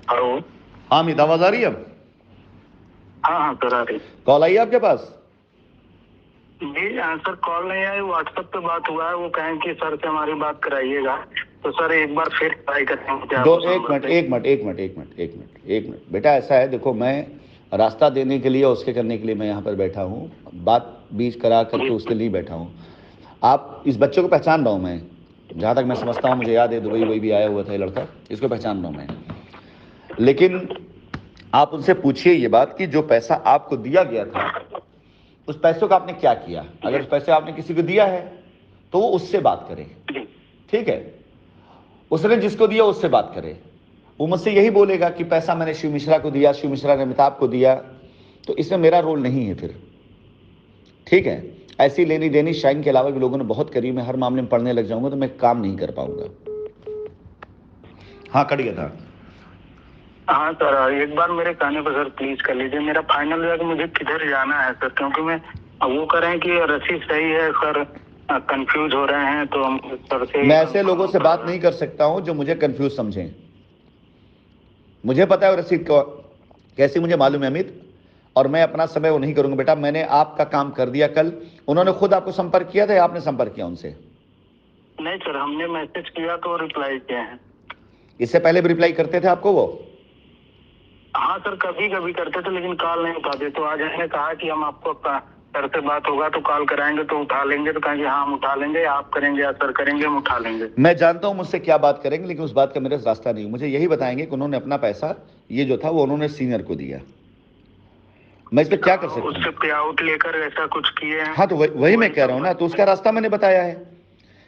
Hello. हाँ अमित, आवाज आ रही है अब? हाँ हाँ सर, आ रही। कॉल आई आपके पास? जी सर, कॉल नहीं आई, व्हाट्सएप पे बात हुआ है। वो कहें कि सर से हमारी बात कराइएगा, तो सर एक बार फिर ट्राई करते हैं क्या दो उस एक नंबर मिनट पे। एक मिनट एक मिनट एक मिनट एक मिनट एक मिनट बेटा, ऐसा है, देखो मैं रास्ता देने के लिए और उसके करने के लिए मैं यहाँ पर बैठा हूँ, बात बीच करा करके जी उसके लिए बैठा हूँ। आप इस बच्चे को पहचान रहा हूँ मैं, जहाँ तक मैं समझता हूँ, मुझे याद है दुबई वही भी आया हुआ था ये लड़का, इसको पहचान रहा हूँ मैं। लेकिन आप उनसे पूछिए ये बात कि जो पैसा आपको दिया गया था उस पैसों का आपने क्या किया। अगर जी उस पैसे आपने किसी को दिया है तो वो उससे बात करे, जी ठीक है? उसने जिसको दिया उससे बात करे। वो मुझसे यही बोलेगा कि पैसा मैंने शिव मिश्रा को दिया, शिव मिश्रा ने अमिताभ को दिया, तो इसमें मेरा रोल नहीं है फिर, ठीक है? ऐसी लेनी देनी शाइन के अलावा भी लोगों ने बहुत करी, मैं हर मामले में पढ़ने लग जाऊंगा तो मैं काम नहीं कर पाऊंगा। हाँ, कट गया था। हाँ सर, एक बार मेरे कहने पर सर प्लीज कर लीजिए। मेरा फाइनल है कि मुझे किधर जाना है सर, क्योंकि मैं वो करें कि रसीद सही है सर, कंफ्यूज हो रहे हैं, तो हम सर से ही मैं ऐसे लोगों कंफर्म से बात करवा। नहीं कर सकता हूं जो मुझे कंफ्यूज समझें। मुझे पता है वो रसीद को कैसी, मुझे मालूम है अमित, और मैं अपना समय वो नहीं करूंगा बेटा। मैंने आपका काम कर दिया कल। उन्होंने खुद आपको संपर्क किया था या आपने संपर्क किया उनसे? नहीं सर, हमने मैसेज किया तो रिप्लाई किए हैं। इससे पहले भी रिप्लाई करते थे आपको वो? हाँ सर, कभी कभी करते थे लेकिन कॉल नहीं उठाते, तो आज हमने कहा कि हम आपको सर से बात होगा तो कॉल कराएंगे तो उठा लेंगे, तो कहेंगे हाँ हम उठा लेंगे, या आप करेंगे या सर करेंगे, हम उठा लेंगे। मैं जानता हूं मुझसे क्या बात करेंगे, लेकिन उस बात का मेरे रास्ता नहीं। मुझे यही बताएंगे कि उन्होंने अपना पैसा ये जो था वो उन्होंने सीनियर को दिया। मैं इस पर क्या कर हाँ, सकता उससे हूँ? पे आउट लेकर ऐसा कुछ किए हैं। हाँ, तो वही मैं कह रहा हूं ना, तो उसका सब रास्ता मैंने बताया है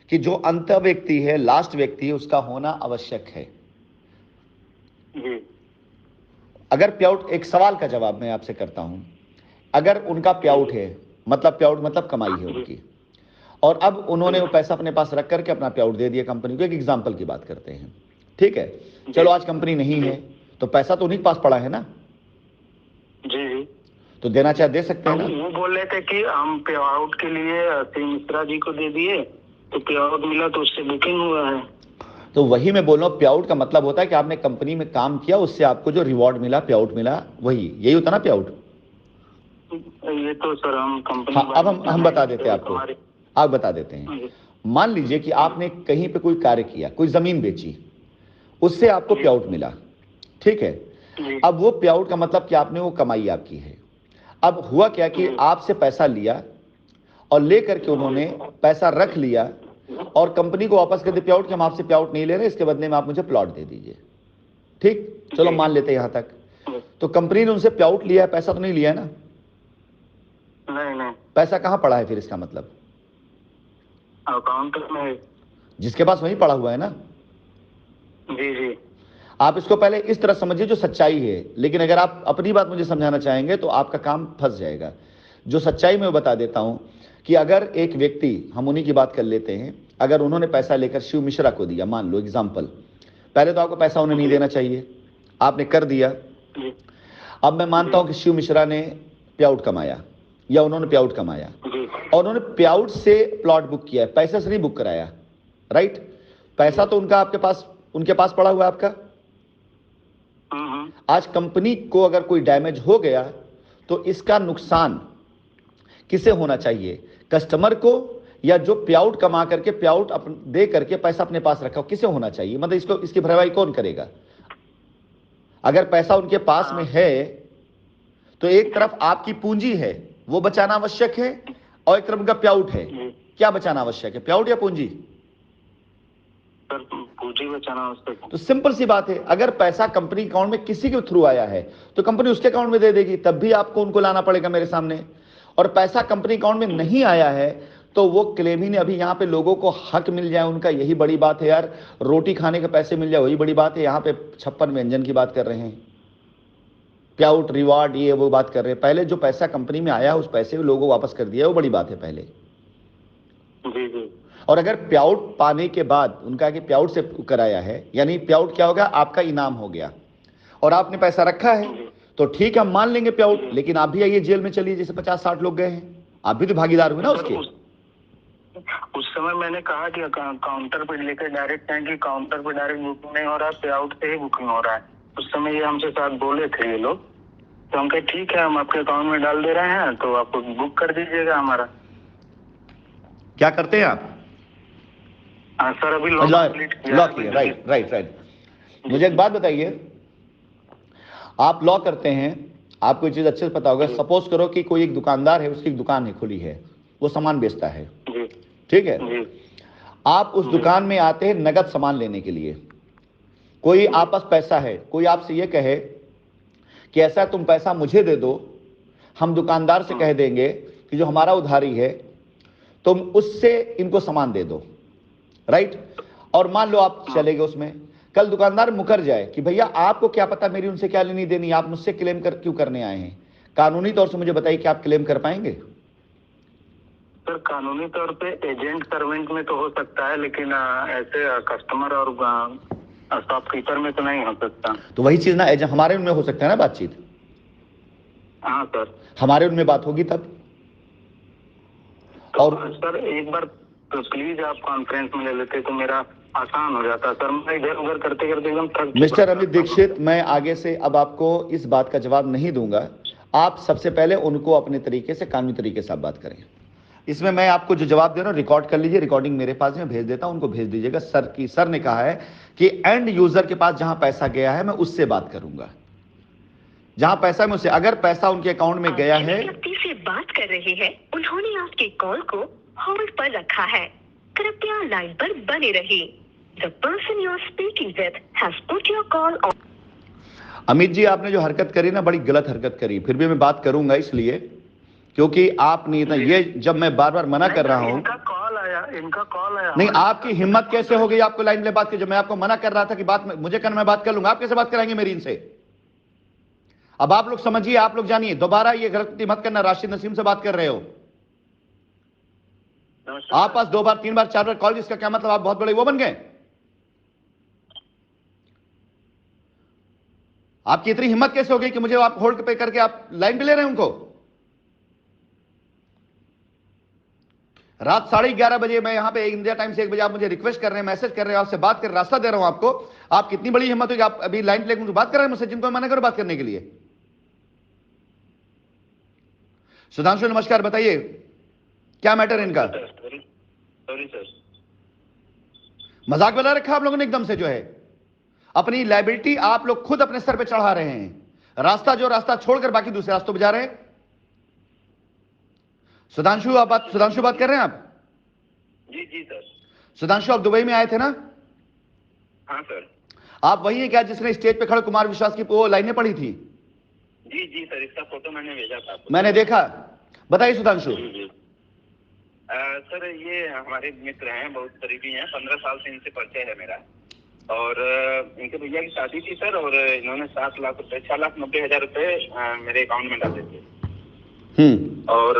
कि जो अंत व्यक्ति है, लास्ट व्यक्ति है, उसका होना आवश्यक है। जी अगर प्याउट, एक सवाल का जवाब मैं आपसे करता हूं, अगर उनका प्याउट है, मतलब प्याउट मतलब कमाई है जी उनकी, और अब उन्होंने जी वो पैसा अपने पास रख करके अपना प्याउट दे दिया कंपनी को, एक एग्जाम्पल की बात करते हैं, ठीक है? जी चलो आज कंपनी नहीं जी है तो पैसा तो उन्हीं के पास पड़ा है ना, जी जी। तो देना चाहे दे सकते तो हैं ना। वो बोल रहे थे कि हम पे आउट के लिए श्री मिश्रा जी को दे दिए, तो पे आउट मिला तो उससे बुकिंग हुआ है। तो वही मैं बोल रहा हूँ, प्याउट का मतलब होता है कि आपने कंपनी में काम किया, उससे आपको जो रिवॉर्ड मिला, प्याउट मिला, वही यही होता ना प्याउट। ये तो सर हम कंपनी हाँ, के अब बारे में इतना हम नहीं बता जानते, देते हैं बस आपको। हमारे। आप बता देते हैं। जी मान लीजिए कि जी आपने कहीं पे कोई कार्य किया, कोई जमीन बेची, उससे आपको जी प्याउट मिला, ठीक है? जी अब वो प्याउट का मतलब कि आपने वो कमाई आपकी है। अब हुआ क्या कि जी आपसे पैसा लिया और ले करके उन्होंने पैसा रख लिया और कंपनी को वापस कर दिया प्याउट कि हम आपसे प्याउट नहीं ले रहे, इसके बदले में आप मुझे प्लॉट दे दीजिए, ठीक? चलो जी मान लेते हैं यहां तक। जी। तो कंपनी ने उनसे प्याउट लिया है, पैसा तो नहीं लिया है ना? नहीं नहीं, पैसा कहां पड़ा है फिर, इसका मतलब? अकाउंट में है। जिसके पास वहीं पड़ा हुआ है ना। जी जी आप इसको पहले इस तरह समझिए जो सच्चाई है, लेकिन अगर आप अपनी बात मुझे समझाना चाहेंगे तो आपका काम फंस जाएगा। जो सच्चाई मैं बता देता हूं कि अगर एक व्यक्ति, हम उन्हीं की बात कर लेते हैं, अगर उन्होंने पैसा लेकर शिव मिश्रा को दिया, मान लो एग्जाम्पल, पहले तो आपको पैसा उन्हें नहीं जी देना चाहिए, आपने कर दिया। जी अब मैं मानता जी हूं कि शिव मिश्रा ने प्याउट कमाया या उन्होंने प्याउट कमाया जी और उन्होंने प्याउट से प्लॉट बुक किया है, पैसे से नहीं बुक कराया, राइट? पैसा जी। तो उनका आपके पास, उनके पास पड़ा हुआ है आपका। हम्म। आज कंपनी को अगर कोई डैमेज हो गया तो इसका नुकसान किसे होना चाहिए? कस्टमर को, या जो प्याउट कमा करके प्याउट दे करके पैसा अपने पास रखा हो, किसे होना चाहिए? मतलब इसको, इसकी भरपाई कौन करेगा? अगर पैसा उनके पास में है तो एक तरफ आपकी पूंजी है, वो बचाना आवश्यक है, और एक तरफ उनका प्याउट है। जी क्या बचाना आवश्यक है, प्याउट या पूंजी? सर, पूंजी बचाना उससे। तो सिंपल सी बात है, अगर पैसा कंपनी अकाउंट में किसी के थ्रू आया है तो कंपनी उसके अकाउंट में दे देगी, तब भी आपको उनको लाना पड़ेगा मेरे सामने। और पैसा कंपनी अकाउंट में नहीं आया है तो वो क्लेम ही नहीं। अभी यहां पे लोगों को हक मिल जाए उनका, यही बड़ी बात है यार। रोटी खाने के पैसे मिल जाए, वही बड़ी बात है। यहां पे 56 व्यंजन की बात कर रहे हैं, प्याउट रिवार्ड ये वो बात कर रहे हैं। पहले जो पैसा कंपनी में आया उस पैसे को लोगों को वापस कर दिया, वो बड़ी बात है पहले। जी जी और अगर प्याउट पाने के बाद उनका कि प्याउट से कराया है, यानी प्याउट क्या होगा, आपका इनाम हो गया, और आपने पैसा रखा है, जी तो ठीक है हम मान लेंगे प्याउट, जी। लेकिन आप भी आइए जेल में चलिए, जैसे 50-60 लोग गए हैं, आप भी तो भागीदार हुए ना सर उसके। उस समय मैंने कहा कि काउंटर पे लेकर डायरेक्ट है कि काउंटर पे डायरेक्ट बुकिंग नहीं हो रहा है, पे आउट से ही बुकिंग हो रहा है। उस समय ये हमसे साथ बोले थे ये लोग, तो हम कहे ठीक है हम आपके अकाउंट में डाल दे रहे हैं, तो आप बुक कर दीजिएगा हमारा। क्या करते हैं आप? हाँ सर, अभी लॉक कंप्लीट किया लॉ है। किया, राइट राइट राइट। मुझे एक बात बताइए, आप लॉ करते हैं, आपको ये चीज अच्छे से पता होगा। सपोज करो कि कोई एक दुकानदार है, उसकी दुकान है खुली है, वो सामान बेचता है, ठीक है। आप उस दुकान में आते हैं नगद सामान लेने के लिए, कोई आपस पैसा है, कोई आपसे ये कहे कि ऐसा तुम पैसा मुझे दे दो, हम दुकानदार से कह देंगे कि जो हमारा उधारी है तुम उससे इनको सामान दे दो, राइट। और मान लो आप चले गए उसमें, कल दुकानदार मुकर जाए कि भैया आपको क्या पता मेरी उनसे क्या लेनी देनी, आप मुझसे क्लेम कर क्यों करने आए हैं, कानूनी तौर से मुझे बताइए कि आप क्लेम कर पाएंगे? सर कानूनी तौर पे एजेंट सर्वेंट में तो हो सकता है, लेकिन ऐसे कस्टमर और शॉपकीपर में तो नहीं हो सकता। तो वही चीज ना, एजेंट हमारे उनमें हो सकता है ना बातचीत। हाँ सर, हमारे उनमें बात होगी तब। तो और सर एक बार तो प्लीज आप कॉन्फ्रेंस में ले लेते तो मेरा आसान हो जाता। सर मैं इधर उधर करते करते एकदम थक चुका। मिस्टर अमित दीक्षित, मैं आगे से अब आपको इस बात का जवाब नहीं दूंगा। आप सबसे पहले उनको अपने तरीके से, कानूनी तरीके से आप बात करें। इसमें मैं आपको जो जवाब दे रहा हूं रिकॉर्ड कर लीजिए, रिकॉर्डिंग मेरे पास में भेज देता हूं, उनको भेज दीजिएगा। सर ने कहा है कि एंड यूजर के पास जहां पैसा गया है मैं उससे बात करूंगा, जहां पैसा है मुझसे। अगर पैसा उनके अकाउंट में गया है, व्यक्ति से बात कर रहे हैं, उन्होंने आपके कॉल को होल्ड पर रखा है, कृपया लाइन पर बने रहिए। The person you are speaking with has put your call on. Amit ji आपने जो हरकत करी ना, बड़ी गलत हरकत करी। फिर भी मैं बात करूंगा इसलिए क्योंकि आपने इतना, ये जब मैं बार बार मना कर रहा हूं। इनका कॉल आया नहीं, आपकी हिम्मत कैसे हो गई आपको लाइन में बात की, जब मैं आपको मना कर रहा था कि बात मुझे करना, मैं बात कर लूंगा, आप कैसे बात कराएंगे मेरी इनसे? अब आप लोग समझिए, आप लोग जानिए, दोबारा ये गलती मत करना। राशिद नसीम से बात कर रहे हो आप, पास 2 बार 3 बार 4 बार कॉल, जिसका क्या मतलब आप बहुत बड़े वो बन गए? आपकी इतनी हिम्मत कैसे हो गई कि मुझे आप होल्ड पे करके आप लाइन पे ले रहे हैं उनको? रात 11:30 बजे मैं यहां पे इंडिया टाइम से 1 बजे आप मुझे रिक्वेस्ट कर रहे हैं, मैसेज कर रहे हैं, आपसे बात कर, रास्ता दे रहा हूं आपको। आप कितनी बड़ी हिम्मत होगी, आप अभी लाइन पे लेकर बात कर रहे हैं मुझसे, जिनको मैं मना करूं बात करने के लिए। सुधांशु नमस्कार, बताइए क्या मैटर इनका? Sorry sir. मजाक बना रखा आप लोगों ने एकदम से, जो है अपनी लायबिलिटी आप लोग खुद अपने सर पे चढ़ा रहे हैं। रास्ता छोड़कर बाकी दूसरे रास्तों पे जा रहे हैं। सुधांशु बात कर रहे हैं आप? जी जी सर। सुधांशु आप दुबई में आए थे ना? हाँ सर। आप वही है क्या जिसने स्टेज पे खड़े कुमार विश्वास की वो लाइनें पढ़ी थी? जी जी सर, इसका फोटो मैंने भेजा था आपको। मैंने देखा। बताइए सुधांशु। जी जी। सर ये हमारे मित्र हैं, बहुत करीबी हैं, 15 साल से इनसे परिचय है मेरा। और इनके भैया की शादी थी सर, और इन्होंने 7 लाख रुपए, 6,90,000 रुपए मेरे अकाउंट में डाले थे। और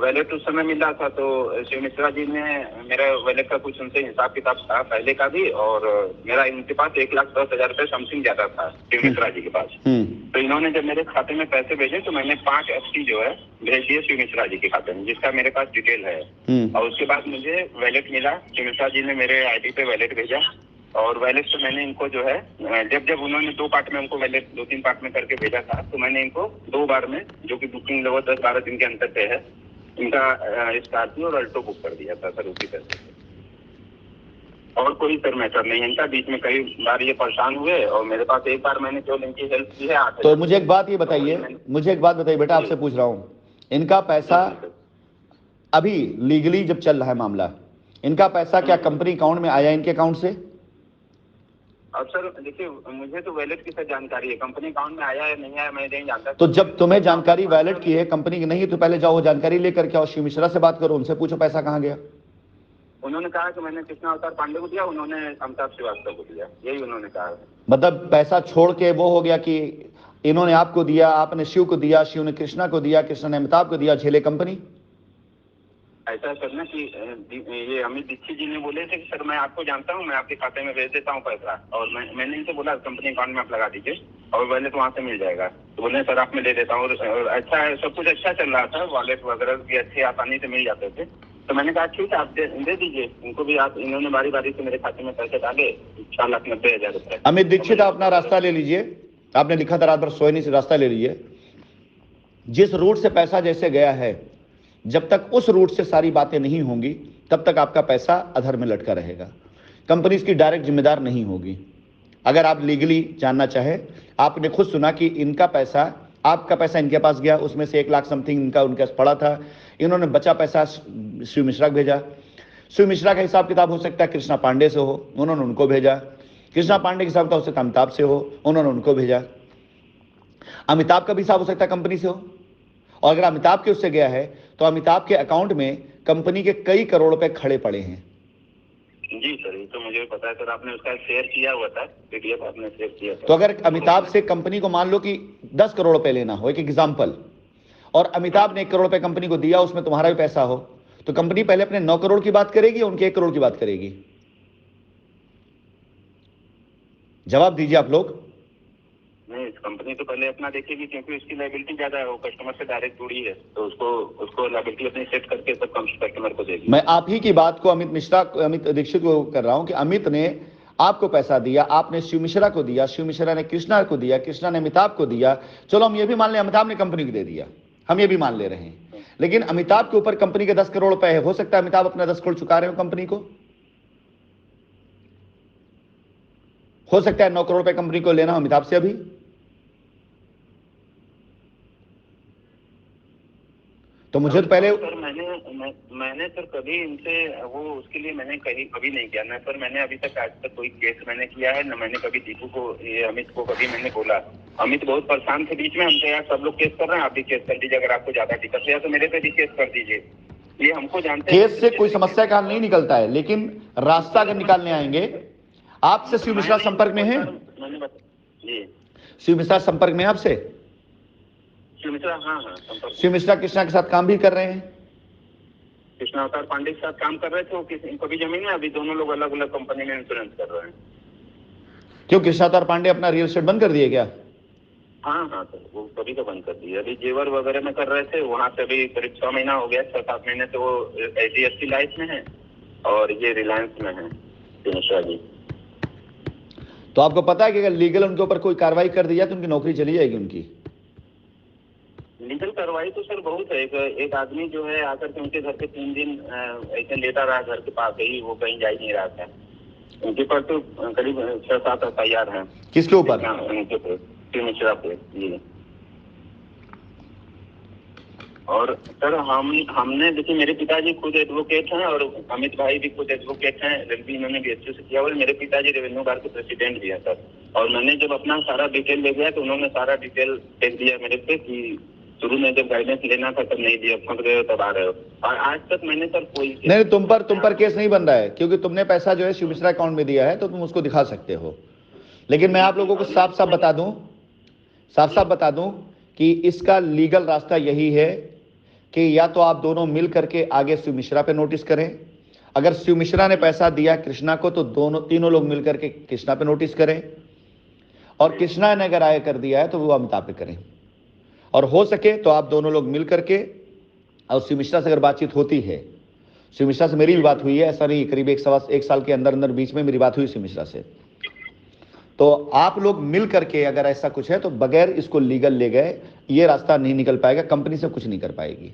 वैलेट उस समय मिला था, तो शिव मिश्रा जी ने मेरा वैलेट का कुछ उनसे हिसाब किताब था पहले का भी, और मेरा इनके पास 1,10,000 रुपए समथिंग ज्यादा था शिव मिश्रा जी के पास। तो इन्होंने जब मेरे खाते में पैसे भेजे तो मैंने 5 FT जो है भेज दिए शिव मिश्रा जी के खाते में, जिसका मेरे पास डिटेल है। और उसके बाद मुझे वैलेट मिला, शिव मिश्रा जी ने मेरे ID पे वैलेट भेजा, और वैलेट से मैंने इनको जो है, जब उन्होंने 2 पार्ट में हमको वैलेट 2-3 पार्ट में करके भेजा था, तो मैंने इनको 2 बार में, जो कि बुकिंग लगभग 10-12 दिन के अंतर पे है, इनका स्कॉर्पियो और अल्टो बुक कर दिया था सर उसी पैसे से। और कोई सर मैटर नहीं इनका। बीच में कई बार ये परेशान हुए, और मेरे पास एक बार मैंने जो इनकी हेल्प की है 8,000। तो मुझे एक बात बताइए बेटा, आपसे पूछ रहा हूं, इनका पैसा अभी लीगली जब चल रहा है मामला, इनका पैसा क्या कंपनी अकाउंट में आया इनके अकाउंट से? अब सर देखिए, मुझे तो वैलेट की सर जानकारी है, कंपनी अकाउंट में आया है नहीं आया मैं नहीं जानता। तो जब तुम्हें जानकारी वैलेट की है, कंपनी की नहीं, तो पहले जाओ वो जानकारी लेकर के आओ, शिव मिश्रा से बात करो, उनसे पूछो पैसा कहां गया। उन्होंने कहा कि मैंने कृष्णा अवतार पांडे को दिया, उन्होंने अमिताभ श्रीवास्तव को दिया, यही उन्होंने कहा। मतलब पैसा छोड़ के वो हो गया कि इन्होंने आपको दिया, आपने शिव को दिया, शिव ने कृष्णा को दिया, कृष्णा ने अमिताभ को दिया, झेले कंपनी। ऐसा करना कि ये अमित दीक्षित जी ने बोले थे कि सर मैं आपको जानता हूँ, मैं आपके खाते में भेज देता हूँ पैसा, और मैंने इनसे बोला कंपनी अकाउंट में आप लगा दीजिए और वैलेट वहाँ से मिल जाएगा। तो बोले सर आप मैं दे देता हूँ। और अच्छा है, सब कुछ अच्छा चल रहा था, वॉलेट वगैरह भी अच्छे आसानी से मिल जाते थे। तो मैंने कहा ठीक है आप दे दीजिए उनको भी, आप इन्होंने बारी बारी से मेरे खाते में पैसे डाले 4,90,000 रुपए। अमित दीक्षित, आप अपना रास्ता ले लीजिए, आपने लिखा था रात भर सोए नहीं, से रास्ता ले लीजिए। जिस रूट से पैसा जैसे गया है, जब तक उस रूट से सारी बातें नहीं होंगी तब तक आपका पैसा अधर में लटका रहेगा। कंपनी इसकी डायरेक्ट जिम्मेदार नहीं होगी। अगर आप लीगली जानना चाहे, आपने खुद सुना कि इनका पैसा, आपका पैसा इनके पास गया, उसमें से 1 लाख समथिंग इनका उनके पास पड़ा था, इन्होंने बचा पैसा शिव मिश्रा को भेजा। शिव मिश्रा का हिसाब किताब हो सकता है कृष्णा पांडे से हो, उन्होंने उनको भेजा। कृष्णा पांडे का हिसाब किताब हो सकता है अमिताभ से हो, उन्होंने उनको भेजा। अमिताभ का भी हिसाब हो सकता है कंपनी से हो, और अगर अमिताभ के उससे गया है तो अमिताभ के अकाउंट में कंपनी के कई करोड़ रुपए खड़े पड़े हैं। जी सर, ये तो मुझे पता है सर, आपने उसका शेयर किया हुआ था, पीडीएफ आपने शेयर किया था। तो अगर अमिताभ से कंपनी को मान लो कि 10 करोड़ रुपए लेना हो, एक एग्जाम्पल, और अमिताभ ने 1 करोड़ रुपए कंपनी को दिया, उसमें तुम्हारा भी पैसा हो, तो कंपनी पहले अपने 9 करोड़ की बात करेगी या उनके 1 करोड़ की बात करेगी? जवाब दीजिए आप लोग। नहीं, कंपनी तो पहले अपना देखेगी, क्योंकि उसकी लायबिलिटी ज्यादा है, वो कस्टमर से डायरेक्ट जुड़ी है, तो उसको लायबिलिटी अपनी सेट करके सब कस्टमर को देगी। मैं आप ही की बात को अमित दीक्षित को कर रहा हूं कि अमित ने आपको पैसा दिया, आपने शिव मिश्रा को दिया, शिव मिश्रा ने कृष्णा को दिया, कृष्णा ने अमिताभ को दिया। चलो हम ये भी मान लें अमिताभ ने कंपनी को दे दिया, हम ये भी मान ले रहे हैं, लेकिन अमिताभ के ऊपर कंपनी के 10 करोड़ रुपए है। हो सकता है अमिताभ अपना 10 करोड़ चुका रहे हो कंपनी को, हो सकता है 9 करोड़ रुपए कंपनी को लेना हो अमिताभ से अभी। तो मुझे तो पहले सर मैंने सर कभी इनसे वो उसके लिए मैंने कभी नहीं किया ना सर। मैंने अभी तक आज तक कोई केस मैंने किया है ना, मैंने कभी दीपू को, ये अमित को कभी मैंने बोला। अमित बहुत परेशान थे बीच में, हमसे यार सब लोग केस कर रहे हैं, आप भी केस कर दीजिए, अगर आपको ज्यादा दिक्कत है तो मेरे पे भी केस कर दीजिए। ये हमको जानते हैं केस से कोई समस्या का हल नहीं निकलता है, लेकिन रास्ता अगर निकालने आएंगे। आपसे शिव मिश्रा संपर्क में है? जी, शिव मिश्रा संपर्क में आपसे? शिव मिश्रा, हाँ संपर्क। शिव मिश्रा कृष्णा के साथ काम भी कर रहे हैं? कृष्णा अवतार पांडे के साथ काम कर रहे थे, वो कभी जमीन है, अभी दोनों लोग अलग अलग कंपनी में इंश्योरेंस कर रहे हैं। क्यों, कृष्णा अवतार पांडे अपना रियल एस्टेट बंद कर दिए क्या? हाँ सर, वो कभी तो बंद कर दिए। अभी जेवर वगैरह में कर रहे थे, वहाँ से अभी करीब 6 महीना हो गया, 6-7 महीने से वो HDFC लाइफ में है और ये रिलायंस में है मिश्रा जी। तो आपको पता है कि अगर लीगल उनके ऊपर कोई कार्रवाई कर दी जाए तो उनकी नौकरी चली जाएगी उनकी? लीगल कार्रवाई तो सर बहुत है। एक आदमी जो है आकर के उनके घर पे 3 दिन ऐसे लेटा रहा, घर के पास ही, वो कहीं जा ही नहीं रहा था। उनके पर तो करीब 6-7 FIR है। किसके ऊपर? उनके पे, शिव मिश्रा पे जी। और सर हमने देखिए, मेरे पिताजी खुद एडवोकेट हैं और अमित भाई भी खुद एडवोकेट हैं, रेलवे इन्होंने BHU से किया हुआ है। मेरे पिताजी रेवेन्यू गार्ड के प्रेसिडेंट भी हैं सर। और मैंने जब अपना सारा डिटेल ले गया तो उन्होंने सारा डिटेल देख दिया मेरे पे कि शुरू में जब गाइडेंस लेना था तब नहीं दिया, फंस गए हो तब आ रहे हो। और आज तक मैंने सर कोई नहीं, तुम पर केस नहीं बन रहा है, क्योंकि तुमने पैसा जो है शिव मिश्रा अकाउंट में दिया है तो तुम उसको दिखा सकते हो। लेकिन मैं आप लोगों को साफ साफ बता दूं कि इसका लीगल रास्ता यही है कि या तो आप दोनों मिल करके आगे शिव मिश्रा पे नोटिस करें। अगर शिव मिश्रा ने पैसा दिया कृष्णा को तो तीनों लोग मिल करके कृष्णा पे नोटिस करें, और कृष्णा ने अगर आगे कर दिया है तो वो अमिताभ पे करें। और हो सके तो आप दोनों लोग मिल करके, और शिव मिश्रा से अगर बातचीत होती है, शिव मिश्रा से मेरी भी बात हुई है, ऐसा नहीं, करीब 1 साल के अंदर बीच में मेरी बात हुई शिव मिश्रा से। तो आप लोग मिल करके अगर ऐसा कुछ है तो बगैर इसको लीगल ले गए ये रास्ता नहीं निकल पाएगा, कंपनी से कुछ नहीं कर पाएगी।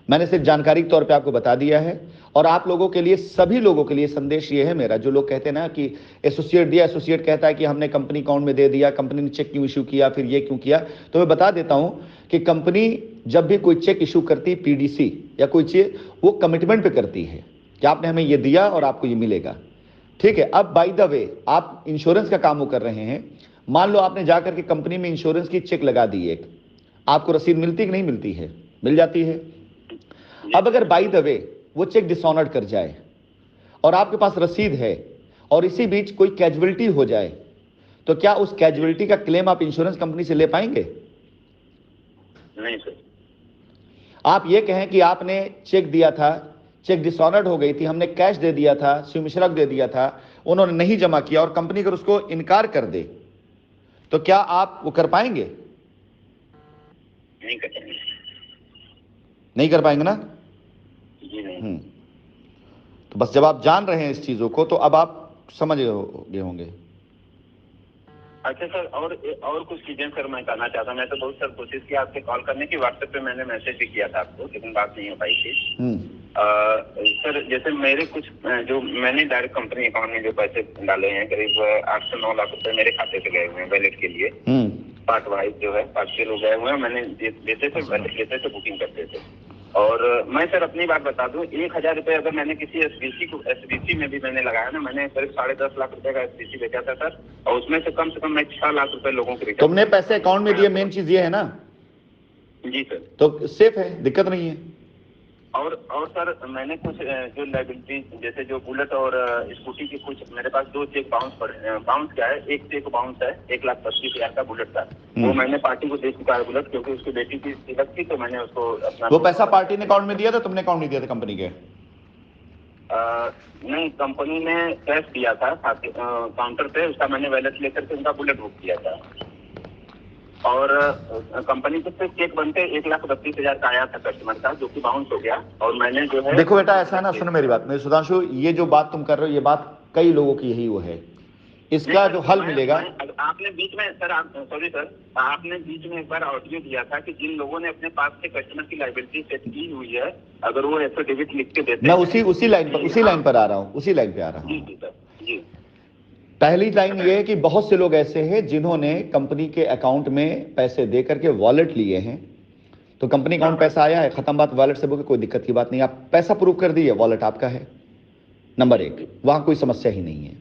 मैंने सिर्फ जानकारी के तौर पे आपको बता दिया है। और आप लोगों के लिए, सभी लोगों के लिए संदेश ये है मेरा, जो लोग कहते हैं ना कि एसोसिएट दिया, एसोसिएट कहता है कि हमने कंपनी अकाउंट में दे दिया, कंपनी ने चेक क्यों इशू किया, फिर ये क्यों किया, तो मैं बता देता हूं कि कंपनी जब भी कोई चेक इशू करती, PDC या कोई चीज, वो कमिटमेंट पे करती है कि आपने हमें ये दिया और आपको ये मिलेगा। ठीक है। अब बाय द वे आप इंश्योरेंस का काम वो कर रहे हैं, मान लो आपने जाकर के कंपनी में इंश्योरेंस की चेक लगा दी, एक आपको रसीद मिलती कि नहीं मिलती है? मिल जाती है। अब अगर बाय द वे वो चेक डिसऑनर्ड कर जाए और आपके पास रसीद है और इसी बीच कोई कैजुअलिटी हो जाए, तो क्या उस कैजुअलिटी का क्लेम आप इंश्योरेंस कंपनी से ले पाएंगे? नहीं सर। आप ये कहें कि आपने चेक दिया था, चेक डिसऑनर्ड हो गई थी, हमने कैश दे दिया था, शिव मिश्रा को दे दिया था, उन्होंने नहीं जमा किया, और कंपनी अगर उसको इनकार कर दे तो क्या आप वो कर पाएंगे? नहीं कर पाएंगे। नहीं कर पाएंगे ना? जी नहीं। तो बस जब आप जान रहे हैं इस चीज़ों को तो अब आप समझ गए होंगे। अच्छा सर, और कुछ चीजें सर मैं कहना चाहता हूँ। मैं तो बहुत सर कोशिश किया आपसे कॉल करने की, व्हाट्सएप पे मैंने मैसेज भी किया था आपको, लेकिन बात नहीं हो पाई थी। सर जैसे मेरे कुछ जो मैंने डायरेक्ट कंपनी अकाउंट में जो पैसे डाले हैं, करीब 8 से 9 लाख रुपए मेरे खाते से गए हुए हैं वैलेट के लिए। पार्ट वाइज जो है 5 किलो गए हुए हैं। मैंने देते थे वैलेट लेते थे, बुकिंग करते थे। और मैं सर अपनी बात बता दूं, 1,000 रुपए अगर मैंने किसी एसबीसी में भी मैंने लगाया ना, मैंने करीब 10.5 लाख रुपए का एसबीसी बेचा था सर, और उसमें से कम मैं 6 लाख रुपए लोगों को रिटर्न। तुमने पैसे अकाउंट में दिए, मेन चीज ये है ना। जी सर। तो सेफ है, दिक्कत नहीं है। और सर मैंने कुछ जो लाइबिलिटी जैसे जो बुलेट और स्कूटी की कुछ मेरे पास 2 चेक बाउंस क्या है, एक चेक बाउंस है 1,25,000 का बुलेट का, वो मैंने पार्टी को दे चुका है बुलेट, क्योंकि उसकी बेटी की तिलक थी, तो मैंने उसको अपना वो पैसा पार्टी ने अकाउंट में दिया था, तुमने अकाउंट नहीं दिया था कंपनी के? नहीं, कंपनी ने कैश दिया था काउंटर पे, उसका मैंने वैलेट लेकर के उनका बुलेट बुक किया था। और कंपनी को सिर्फ चेक बनते 1,32,000 का आया था कस्टमर का, जो कि बाउंस हो गया। और मैंने जो है, देखो बेटा ऐसा है ना, सुनो मेरी बात, मेरे सुधांशु, ये जो बात तुम कर रहे हो ये बात कई लोगों की यही वो है, इसका जो हल मिलेगा। आपने बीच में सर, सॉरी सर, आपने बीच में एक बार ऑडियो दिया था कि जिन लोगों ने अपने पास से कस्टमर की लायबिलिटी सेट की हुई है, अगर वो एफिडेविट लिख के देते मैं उसी लाइन पर आ रहा हूँ, उसी लाइन पे आ रहा हूँ। जी सर, जी। पहली लाइन ये है कि बहुत से लोग ऐसे हैं जिन्होंने कंपनी के अकाउंट में पैसे दे करके वॉलेट लिए हैं, तो कंपनी अकाउंट पैसा आया है, खत्म बात, वॉलेट से बोले कोई दिक्कत की बात नहीं, आप पैसा प्रूव कर दिए, वॉलेट आपका है, नंबर 1, वहां कोई समस्या ही नहीं है।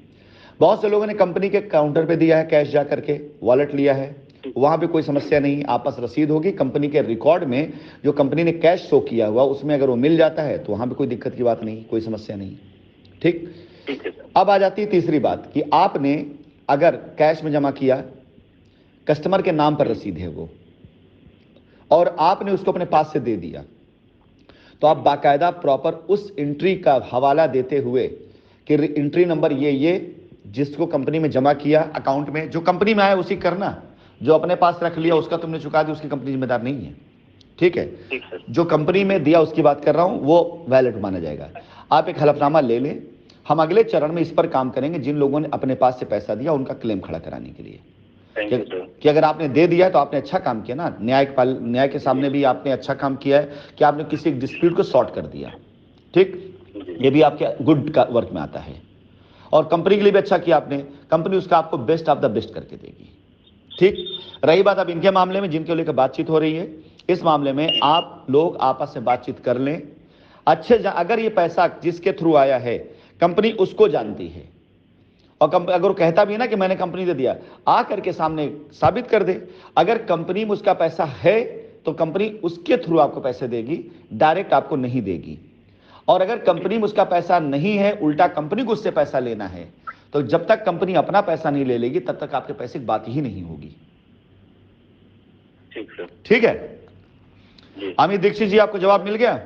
बहुत से लोगों ने कंपनी के काउंटर पे दिया है कैश जा करके, वॉलेट लिया है, वहां भी कोई समस्या नहीं, आपस रसीद होगी, कंपनी के रिकॉर्ड में जो कंपनी ने कैश शो किया हुआ उसमें अगर वो मिल जाता है तो वहां भी कोई दिक्कत की बात नहीं, कोई समस्या नहीं। ठीक, अब आ जाती है तीसरी बात कि आपने अगर कैश में जमा किया, कस्टमर के नाम पर रसीद है वो, और आपने उसको अपने पास से दे दिया, तो आप बाकायदा प्रॉपर उस एंट्री का हवाला देते हुए कि एंट्री नंबर ये जिसको कंपनी में जमा किया अकाउंट में, जो कंपनी में आया उसी करना, जो अपने पास रख लिया उसका तुमने चुका दिया, उसकी कंपनी जिम्मेदार नहीं है। ठीक है, जो कंपनी में दिया उसकी बात कर रहा हूं, वो वैलिड माना जाएगा। आप एक हलफनामा ले लें, हम अगले चरण में इस पर काम करेंगे, जिन लोगों ने अपने पास से पैसा दिया उनका क्लेम खड़ा कराने के लिए, कि अगर आपने दे दिया है तो आपने अच्छा काम किया ना, न्याय के सामने भी आपने अच्छा काम किया है कि आपने किसी डिस्प्यूट को सॉर्ट कर दिया। ठीक, ये भी आपके गुड का वर्क में आता है, और कंपनी के लिए भी अच्छा किया आपने, कंपनी उसका आपको बेस्ट ऑफ द बेस्ट करके देगी। ठीक, रही बात अब इनके मामले में जिनके लेकर बातचीत हो रही है, इस मामले में आप लोग आपस में बातचीत कर लें अच्छे। अगर ये पैसा जिसके थ्रू आया है कंपनी उसको जानती है, और अगर वो कहता भी है ना कि मैंने कंपनी दे दिया, आ करके सामने साबित कर दे। अगर कंपनी में उसका पैसा है तो कंपनी उसके थ्रू आपको पैसे देगी, डायरेक्ट आपको नहीं देगी। और अगर कंपनी में उसका पैसा नहीं है, उल्टा कंपनी को उससे पैसा लेना है, तो जब तक कंपनी अपना पैसा नहीं ले लेगी तब तक आपके पैसे की बात ही नहीं होगी। ठीक है, अमित दीक्षित जी, आपको जवाब मिल गया?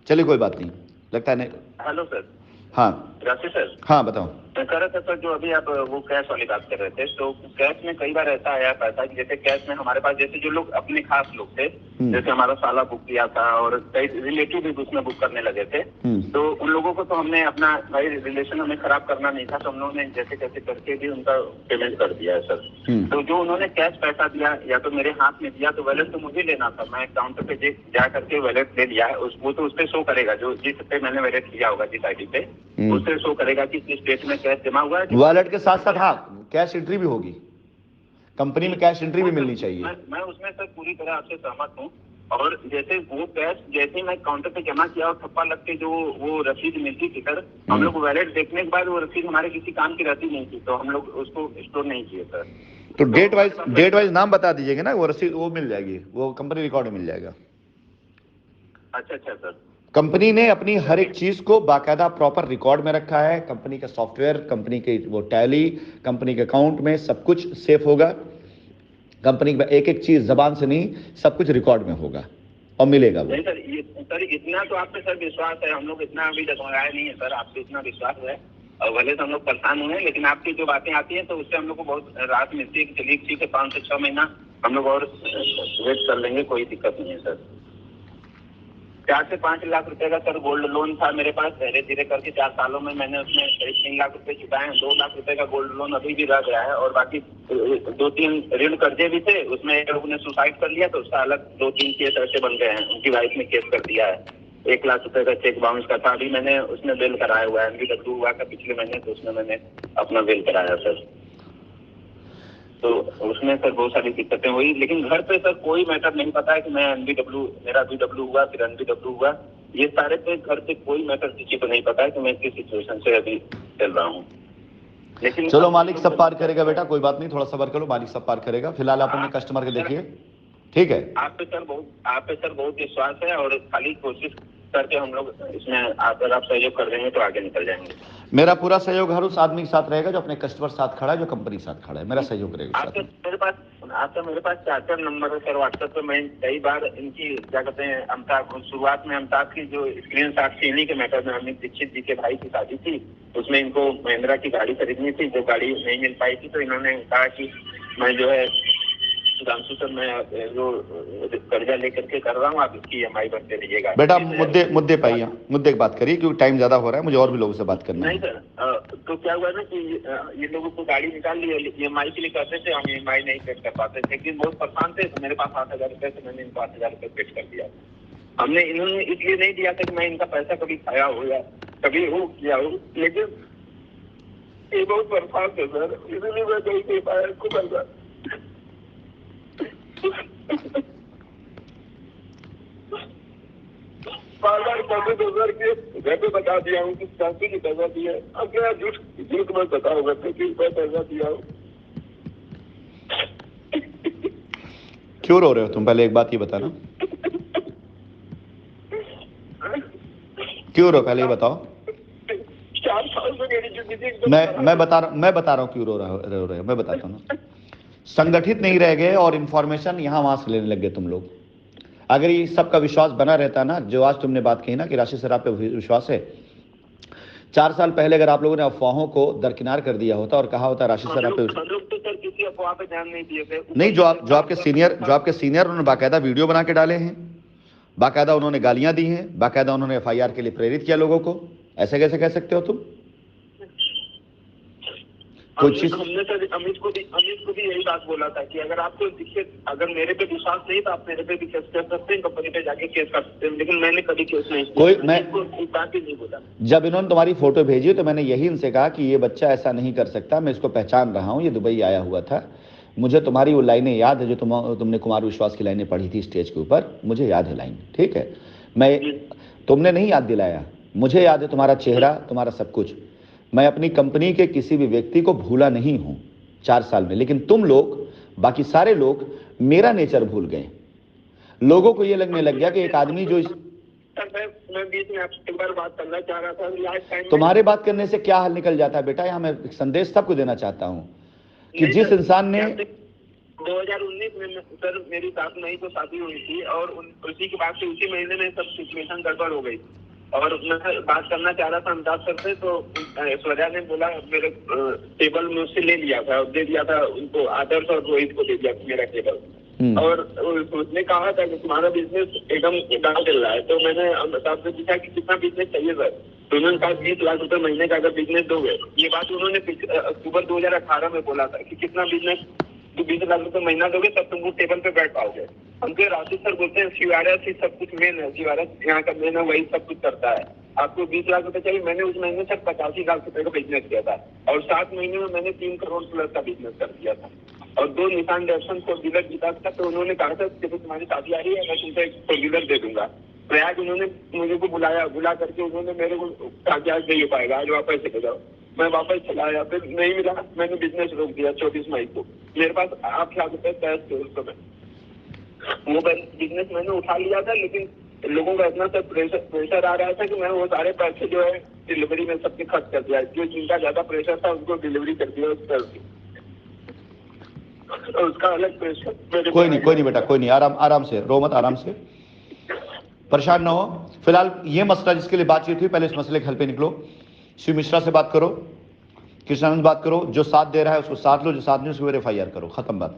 चलिए कोई बात नहीं, लगता है नहीं। Hello sir. हाँ राशि सर। हाँ बताओ। मैं कह रहा था सर, जो अभी आप वो कैश वाली बात कर रहे थे, तो कैश में कई बार ऐसा आया पैसा कि जैसे कैश में हमारे पास जैसे जो लोग अपने खास लोग थे, जैसे हमारा साला बुक किया था और कई रिलेटिव भी उसमें बुक करने लगे थे, तो उन लोगों को तो हमने अपना भाई रिलेशन हमें खराब करना नहीं था, तो हम लोगों ने जैसे कैसे करके भी उनका पेमेंट कर दिया है सर। तो जो उन्होंने कैश पैसा दिया या तो मेरे हाथ में दिया, तो वैलेट तो मुझे लेना था, मैं काउंटर पे जा करके वैलेट ले लिया है, वो तो उस पर शो करेगा, जो जिस पे मैंने वैलेट लिया होगा जिस ID पे, उससे शो करेगा कि किस डेट में कैश जमा हुआ है। वॉलेट के साथ साथ हाँ कैश एंट्री भी होगी, कंपनी में कैश एंट्री भी मिलनी चाहिए। मैं उसमें सर पूरी तरह आपसे सहमत हूँ। और जैसे वो कैश जैसे मैं काउंटर पे जमा किया और ठप्पा लग के जो वो रसीद मिलती थी सर, हम लोग वैलेट देखने के बाद वो रसीद हमारे किसी काम की रहती नहीं थी, तो हम लोग उसको स्टोर नहीं किए सर। तो डेट वाइज नाम बता दीजिएगा ना, वो रसीद वो मिल जाएगी, वो कंपनी रिकॉर्ड में मिल जाएगा। अच्छा सर। कंपनी ने अपनी हर एक चीज को बाकायदा प्रॉपर रिकॉर्ड में रखा है, कंपनी का सॉफ्टवेयर, कंपनी के वो टैली, कंपनी के अकाउंट में सब कुछ सेफ होगा, कंपनी में एक एक चीज जबान से नहीं, सब कुछ रिकॉर्ड में होगा और मिलेगा वो। नहीं सर, इतना तो आप पे सर विश्वास है, हम लोग इतना अभी डगमगाए नहीं है सर, आप पे इतना विश्वास है, और भले से हम लोग परेशान हुए हैं, लेकिन आपकी जो बातें आती हैं तो उससे हम लोग को बहुत राहत मिलती है कि चलिए ठीक है, 5 से 6 महीना हम लोग और वेट कर लेंगे, कोई दिक्कत नहीं है सर। 4 से 5 लाख रुपए का सर गोल्ड लोन था मेरे पास। धीरे धीरे करके 4 सालों में मैंने उसमें करीब 3 लाख रुपए चुकाए हैं। 2 लाख रुपए का गोल्ड लोन अभी भी रह गया है और बाकी 2-3 ऋण कर्जे भी थे। उसमें एक लोग ने सुसाइड कर लिया तो उसका अलग 2-3 केस ऐसे बन गए हैं। उनकी वाइफ ने केस कर दिया है। 1 लाख रुपए का चेक बाउंस का था। अभी मैंने उसमें बिल कराया हुआ है। NBW हुआ था पिछले महीने तो उसमें मैंने अपना बिल कराया सर। तो उसमें सर बहुत सारी दिक्कतें हुई, लेकिन घर पे सर कोई मैटर नहीं पता है कि मैं NBW, मेरा BW हुआ फिर NBW हुआ, ये सारे पे घर पे कोई मैटर किसी को नहीं पता है कि मैं किस सिचुएशन से अभी चल रहा हूँ। लेकिन चलो मालिक सब पार करेगा बेटा, कोई बात नहीं, थोड़ा सब्र करो, मालिक सब पार करेगा। फिलहाल आप अपने कस्टमर के देखिए, ठीक है। आप पे सर बहुत विश्वास है और खाली कोशिश करके हम लोग इसमें अगर आप सहयोग कर देंगे तो आगे निकल जाएंगे। मेरा पूरा सहयोग हर उस आदमी के साथ रहेगा जो अपने कस्टमर साथ खड़ा है, जो कंपनी के साथ खड़ा है, मेरा सहयोग रहेगा। आपका मेरे पास 4 नंबर है सर व्हाट्सएप पे। मैं कई बार इनकी क्या कहते हैं अमिताभ, शुरुआत में अमिताभ की जो स्क्रीन शॉट थी इन्हीं के मैटर में, अमित दीक्षित जी के भाई की शादी थी, उसमें इनको महिंद्रा की गाड़ी खरीदनी थी, जो गाड़ी नहीं मिल पाई थी, तो इन्होंने कहा कि मैं जो है सुधांशु सर मैं जो कर्जा लेकर के कर रहा हूँ, आप इसकी EMI भरते रहिएगा। बेटा मुद्दे पे आइए, मुद्दे की बात करिए क्योंकि टाइम ज्यादा हो रहा है, मुझे और भी लोगों से बात करना है। नहीं सर, तो क्या हुआ ना कि ये लोगों को गाड़ी निकाल ली, EMI के लिए करते थे, हम EMI नहीं पेड कर पाते थे, लेकिन बहुत परेशान थे। तो मेरे पास 8,000 रुपए थे, मैंने इनको 8,000 रुपए पेड कर दिया। इन्होंने इसलिए नहीं दिया था कि मैं इनका पैसा कभी खाया हो या कभी हो किया हो, लेकिन ये बहुत परेशान थे सर, इसलिए मैं कहीं नहीं पाया इसको पैसा। बार-बार घर पे बता दिया हूँ कि शांति की पैसा दिया, अब क्या झूठ मैं बताऊंगा कि मैं पैसा दिया हूँ। क्यों रो रहे हो तुम? पहले एक बात ये बताना, क्यों रो, पहले ये बताओ। 4 साल से मेरी जिंदगी मैं बता रहा हूँ क्यों रो रहे हो, मैं बताता हूँ ना। संगठित नहीं रह गए और इंफॉर्मेशन यहाँ वहां से लेने लग गए तुम लोग। अगर ये सबका विश्वास बना रहता ना, जो आज तुमने बात कही ना कि राशि सर आप पे विश्वास है, 4 साल पहले अगर आप लोगों ने अफवाहों को दरकिनार कर दिया होता और कहा होता राशि सर आप पे, तो सर किसी अफवाह पे ध्यान नहीं दिए थे। नहीं, जो आपके सीनियर उन्होंने बाकायदा वीडियो बना के डाले हैं, बाकायदा उन्होंने गालियां दी हैं, बाकायदा उन्होंने FIR के लिए प्रेरित किया लोगों को। ऐसे कैसे कह सकते हो तुम? हमने सर अमित को भी यही बात बोला था कि अगर मेरे पे विश्वास नहीं तो आप मेरे पे भी केस कर सकते हैं, कंपनी पे जाके केस कर सकते हैं, लेकिन मैंने कभी केस नहीं किया। मैं बात ही नहीं बोला। जब इन्होंने तुम्हारी फोटो भेजी तो मैंने यही इनसे कहा कि ये बच्चा ऐसा नहीं कर सकता, मैं इसको पहचान रहा हूँ, ये दुबई आया हुआ था, मुझे तुम्हारी वो लाइनें याद है जो तुमने कुमार विश्वास की लाइनें पढ़ी थी स्टेज के ऊपर, मुझे याद है लाइन, ठीक है। तुमने नहीं याद दिलाया, मुझे याद है तुम्हारा चेहरा, तुम्हारा सब कुछ। मैं अपनी कंपनी के किसी भी व्यक्ति को भूला नहीं हूं 4 साल में, लेकिन तुम लोग, बाकी सारे लोग मेरा नेचर भूल गए। लोगों को ये लगने लग गया कि एक आदमी जो मैं बीच में आपसे एक बार बात करना चाह रहा था, लास्ट टाइम तुम्हारे बात करने से क्या हल निकल जाता है बेटा? यहाँ मैं एक संदेश सबको देना चाहता हूँ कि जिस इंसान ने 2019 में सर मेरी सास मई को शादी हुई थी और उसी के बाद से उसी महीने में सब सिचुएशन गड़बड़ हो गई और मैं बात करना चाह रहा था अमिताभ सर से, तो ऐश्वर्या ने बोला मेरे टेबल में उससे ले लिया था, दे दिया था उनको, आदर्श और रोहित को दे दिया मेरा टेबल। और उसने कहा था कि तुम्हारा बिजनेस एकदम डाउन चल रहा है। तो मैंने अमिताभ से पूछा कि कितना बिजनेस चाहिए सर, तो उन्होंने कहा 20 लाख रुपए महीने का अगर बिजनेस दोगे। ये बात उन्होंने अक्टूबर 2018 में बोला था कि कितना बिजनेस, तो 20 लाख रुपए महीना दोगे तब तुम वो टेबल पे बैठ पाओगे। हमको राशि सर बोलते हैं CRS ही सब कुछ मेन है, CRS यहाँ का मेन है, वही सब कुछ करता है। आपको 20 लाख रुपए चाहिए। मैंने उस महीने तक 85 लाख रुपए का बिजनेस किया था और 7 महीने में मैंने 3 करोड़ प्लस का बिजनेस कर दिया था और 2 निशान डेप्सन फोर व्हीलर जीता था। तो उन्होंने कहा था कि तुम्हारी शादी आ रही है, मैं तुमसे एक फोर व्हीलर दे दूंगा। प्रयाग उन्होंने मुझे को बुला करके उन्होंने मेरे को कहा कि आज नहीं हो पाएगा, आज वापस चले जाओ। मैं वापस चला आया, फिर नहीं मिला, मैंने बिजनेस रोक दिया 24 मई को। मेरे पास 8 लाख रुपए कैश थे उस समय। वो बिजनेस मैंने उठा लिया था, लेकिन लोगों का इतना सा प्रेशर आ रहा था कि मैं वो सारे पैसे जो है डिलीवरी में सबके खर्च कर दिया। जो जिनका ज्यादा प्रेशर था उनको डिलीवरी कर दिया उसका अलग प्रेशर। कोई नहीं बेटा, कोई नहीं, आराम से रो मत, आराम से, परेशान ना हो। फिलहाल ये मसला जिसके लिए बातचीत हुई, पहले इस मसले के हल पे निकलो। शिव मिश्रा से बात करो, कृष्णानंद बात करो, जो साथ दे रहा है उसको साथ लो, जो साथ नहीं उसको FIR करो, खत्म बात।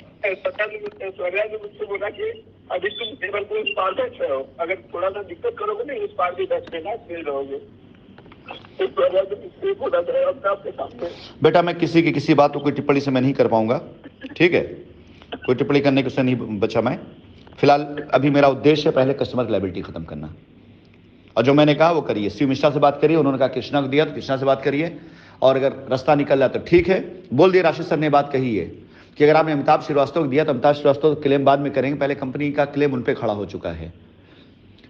स्वराज ने मुझसे बोला कि अभी तुम टेबल को इस पार बैठ रहे हो, अगर थोड़ा सा दिक्कत करोगे ना इस पार भी बैठ लेना, फिर रहोगे। तो स्वराज ने मुझसे बोला था अपने आपके सामने। बेटा मैं किसी की किसी बात को कोई टिप्पणी से मैं नहीं कर पाऊंगा, ठीक है, कोई टिप्पणी करने के उससे नहीं बचा मैं। फिलहाल अभी मेरा उद्देश्य है पहले कस्टमर लायबिलिटी खत्म करना, और जो मैंने कहा वो करिए। शिव मिश्रा से बात करिए, उन्होंने कहा कृष्णा को दिया तो कृष्णा से बात करिए, और अगर रास्ता निकल जाए तो ठीक है। बोल दिए राशिद सर ने बात कही है कि अगर आपने अमिताभ श्रीवास्तव को दिया तो अमिताभ श्रीवास्तव क्लेम बाद में करेंगे, पहले कंपनी का क्लेम उन पे खड़ा हो चुका है,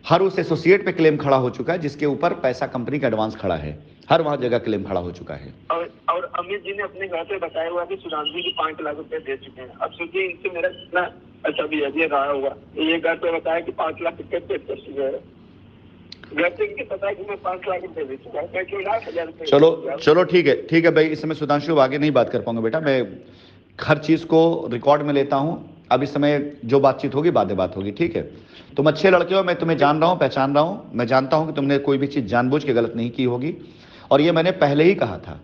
हर उस एसोसिएट पे क्लेम खड़ा हो चुका है जिसके ऊपर पैसा कंपनी का एडवांस खड़ा है, हर वहां जगह क्लेम खड़ा हो चुका है। और अमित जी ने अपने घर पे बताया हुआ कि सुधांशु जी 5 लाख रुपए दे चुके हैं। अब सोचिए इनसे मेरा कितना अच्छा बिहेवियर रहा होगा। ये घर पे बताया कि 5 लाख रुपए पे कर चुके हैं, घर पे इनके पता है कि मैं 5 लाख रुपए दे चुका हूँ, मैं क्यों 1,00,000 रुपए। चलो ठीक है भाई, इस समय सुधांशु आगे नहीं बात कर पाऊंगा बेटा, मैं हर चीज को रिकॉर्ड में लेता हूं। अब इस समय जो बातचीत होगी बातें बात होगी, ठीक है। तुम अच्छे लड़के हो, मैं तुम्हें जान रहा हूं, पहचान रहा हूं, मैं जानता हूं कि तुमने कोई भी चीज जानबूझ के गलत नहीं की होगी, और ये मैंने पहले ही कहा था।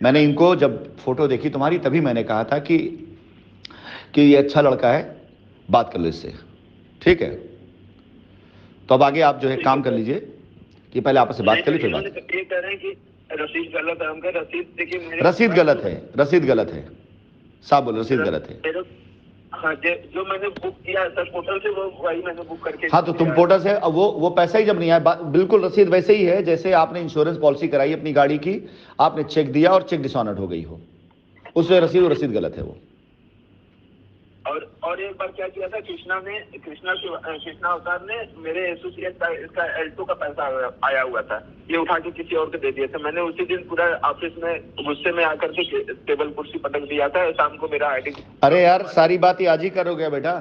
मैंने इनको जब फोटो देखी तुम्हारी तभी मैंने कहा था कि ये अच्छा लड़का है, बात कर लो इससे, ठीक है। तो अब आगे आप जो है काम कर लीजिए कि पहले आपस से बात कर लीजिए फिर बात। ये कह रहे हैं कि रसीद गलत है, हम कह रसीद देखिए रसीद गलत है, रसीद गलत है, साहब बोलो रसीद गलत है। हाँ, जो मैंने बुक किया सर पोर्टल से वो वही मैंने बुक करके। हाँ तो तुम पोर्टल से वो पैसा ही जब नहीं आया, बिल्कुल रसीद वैसे ही है जैसे आपने इंश्योरेंस पॉलिसी कराई अपनी गाड़ी की, आपने चेक दिया और चेक डिसऑनर्ड हो गई हो, उससे रसीद गलत है वो। और एक बार क्या किया था, कृष्णा अवतार ने मेरे एसोसिएट का इसका एल्टो का पैसा आया हुआ था, ये उठा के किसी और को दे दिया था। मैंने उसी दिन पूरा ऑफिस में गुस्से में आकर के टेबल कुर्सी पटक दिया था। शाम को मेरा आईडी। अरे यार सारी बात ही आज ही करोगे बेटा,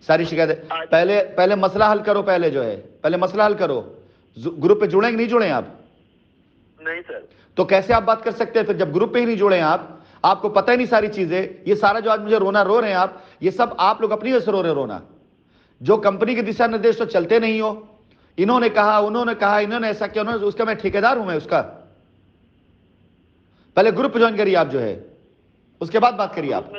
सारी शिकायत पहले मसला हल करो, पहले मसला हल करो। ग्रुप पे जुड़े कि नहीं जुड़े आप? नहीं सर। तो कैसे आप बात कर सकते हैं फिर जब ग्रुप पे ही नहीं जुड़े हैं आप? आपको पता ही नहीं सारी चीजें। ये सारा जो आज मुझे रोना रो रहे हैं आप, ये सब आप लोग अपनी वजह से रो रहे रोना, जो कंपनी के दिशा निर्देश तो चलते नहीं हो। इन्होंने कहा, उन्होंने कहा, इन्होंने ऐसा किया, उन्होंने उसका, मैं ठेकेदार हूं मैं उसका। पहले ग्रुप ज्वाइन करिए आप जो है, उसके बाद बात करिए आप।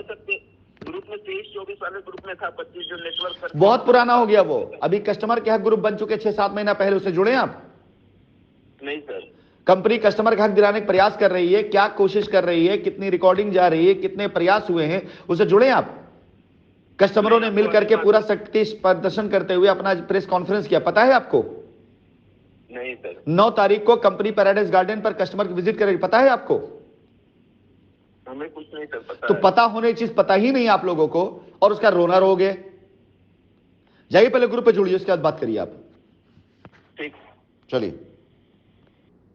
ग्रुप में 23-24 वाले ग्रुप में था, 25 जो नेटवर्क बहुत पुराना हो गया वो, अभी कस्टमर के हक ग्रुप बन चुके 6-7 महीना पहले, उससे जुड़े आप? नहीं सर। कंपनी कस्टमर का हक दिलाने का प्रयास कर रही है, क्या कोशिश कर रही है, कितनी रिकॉर्डिंग जा रही है, कितने प्रयास हुए हैं, उससे जुड़े आप? कस्टमरों ने मिलकर के पूरा शक्ति प्रदर्शन करते हुए अपना प्रेस कॉन्फ्रेंस किया, पता है आपको? नहीं सर। 9 तारीख को कंपनी पैराडाइज गार्डन पर कस्टमर की विजिट करेगी, पता है आपको? हमें कुछ नहीं सर पता। तो पता होने चीज पता ही नहीं आप लोगों को, और उसका रोना रोगे। जाइए पहले ग्रुप पे जुड़िए, उसके बाद बात करिए आप। ठीक, चलिए।